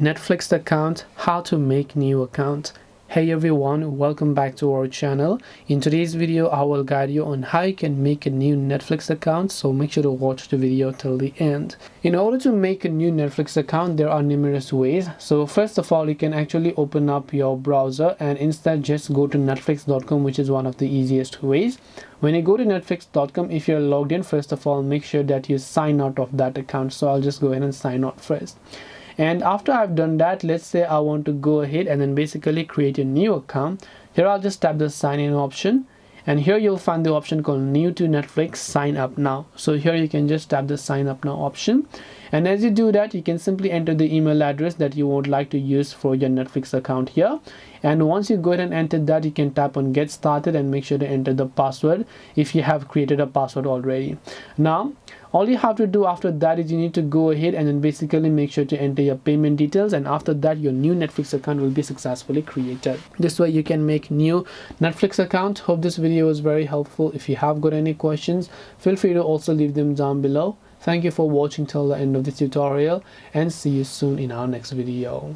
Netflix account, how to make new account. Hey everyone, welcome back to our channel. In today's video I will guide you on how you can make a new Netflix account, so make sure to watch the video till the end. In order to make a new Netflix account, there are numerous ways. So first of all, you can actually open up your browser and instead just go to netflix.com, which is one of the easiest ways. When you go to netflix.com, if you're logged in, first of all make sure that you sign out of that account. So I'll just go ahead and sign out first. And after I've done that, let's say I want to go ahead and then basically create a new account. Here I'll just tap the sign in option, and here you'll find the option called new to Netflix, sign up now. So here you can just tap the sign up now option, and as you do that, you can simply enter the email address that you would like to use for your Netflix account here. And once you go ahead and enter that, you can tap on get started and make sure to enter the password if you have created a password already. Now all you have to do after that is you need to go ahead and then basically make sure to enter your payment details, and after that your new Netflix account will be successfully created. This way you can make new Netflix account. Hope this video was very helpful. If you have got any questions, feel free to also leave them down below. Thank you for watching till the end of this tutorial, and see you soon in our next video.